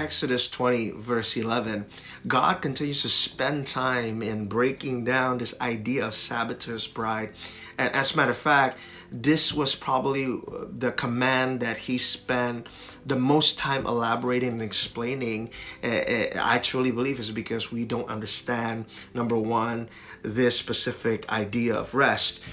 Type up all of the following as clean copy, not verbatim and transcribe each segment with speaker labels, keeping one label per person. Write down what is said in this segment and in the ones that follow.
Speaker 1: Exodus 20, verse 11, God continues to spend time in breaking down this idea of Sabbath's bride. And as a matter of fact, this was probably the command that he spent the most time elaborating and explaining. I truly believe is because we don't understand, number one, this specific idea of rest,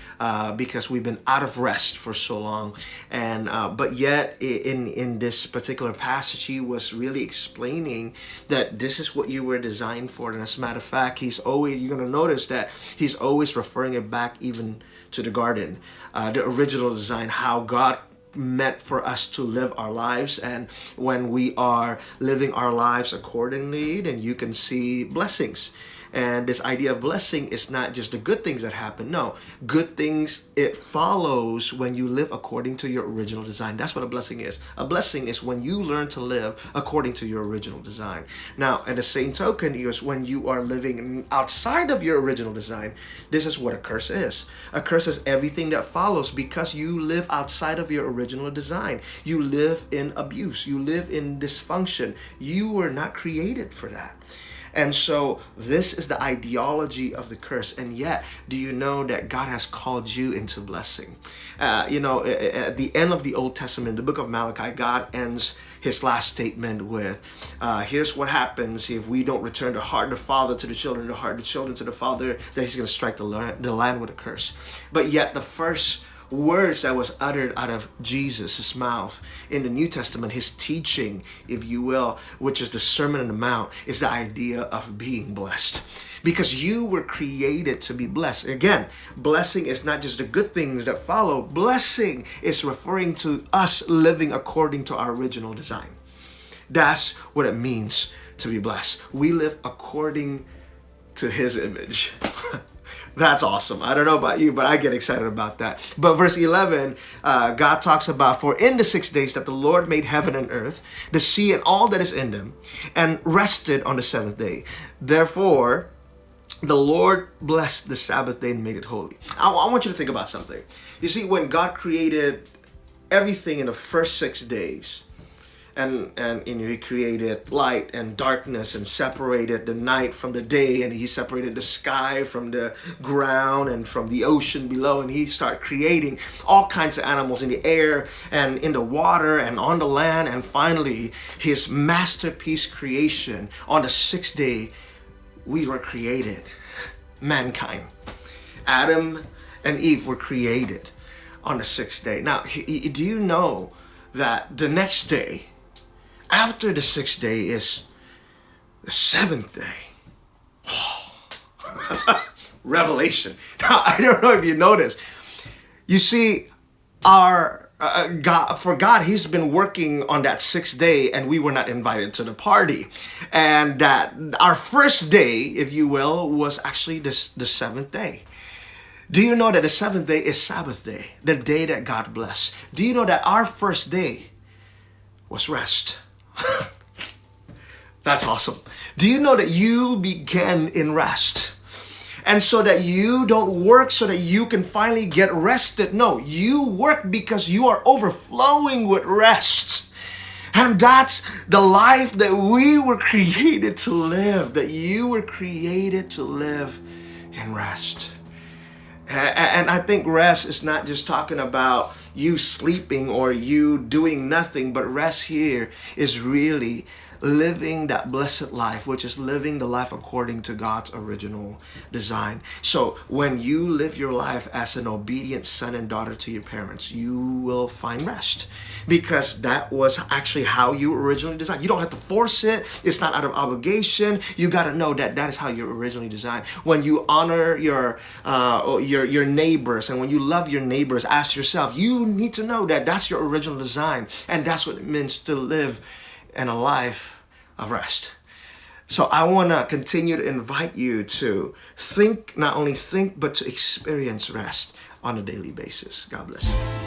Speaker 1: because we've been out of rest for so long. And but yet in this particular passage, he was really explaining that this is what you were designed for. And as a matter of fact, you're going to notice that he's always referring it back even to the garden, the original design, how God meant for us to live our lives. And when we are living our lives accordingly, then you can see blessings. And this idea of blessing is not just the good things that happen. No, good things, it follows when you live according to your original design. That's what a blessing is. A blessing is when you learn to live according to your original design. Now, at the same token, is when you are living outside of your original design, this is what a curse is. A curse is everything that follows because you live outside of your original design. You live in abuse. You live in dysfunction. You were not created for that. And so this is the ideology of the curse. And yet, do you know that God has called you into blessing? At the end of the Old Testament, the book of Malachi, God ends his last statement with, here's what happens if we don't return the heart of the father to the children, the heart of the children to the father, that he's going to strike the land with a curse. But yet the first words that was uttered out of Jesus' mouth in the New Testament, his teaching, if you will, which is the Sermon on the Mount, is the idea of being blessed. Because you were created to be blessed. Again, blessing is not just the good things that follow. Blessing is referring to us living according to our original design. That's what it means to be blessed. We live according to his image. That's awesome. I don't know about you, but I get excited about that. But verse 11, God talks about, for in the 6 days that the Lord made heaven and earth, the sea and all that is in them, and rested on the seventh day. Therefore, the Lord blessed the Sabbath day and made it holy. I want you to think about something. You see, when God created everything in the first 6 days, and he created light and darkness and separated the night from the day, and he separated the sky from the ground and from the ocean below, and he started creating all kinds of animals in the air and in the water and on the land, and finally his masterpiece creation. On the sixth day we were created, mankind. Adam and Eve were created on the sixth day. Now, do you know that the next day after the sixth day is the seventh day? Revelation. Now, I don't know if you noticed. You see, our God, he's been working on that sixth day, and we were not invited to the party. And that our first day, if you will, was actually the seventh day. Do you know that the seventh day is Sabbath day, the day that God blessed? Do you know that our first day was rest? That's awesome. Do you know that you began in rest? And so that you don't work so that you can finally get rested. No, you work because you are overflowing with rest. And that's the life that we were created to live, that you were created to live in rest. And I think rest is not just talking about you sleeping or you doing nothing, but rest here is really living that blessed life, which is living the life according to God's original design. So when you live your life as an obedient son and daughter to your parents, you will find rest, because that was actually how you were originally designed. You don't have to force it. It's not out of obligation. You got to know that that is how you're originally designed. When you honor your neighbors, and when you love your neighbors, ask yourself, you need to know that that's your original design, and that's what it means to live in a life of rest. So I want to continue to invite you to think, not only think, but to experience rest on a daily basis. God bless you.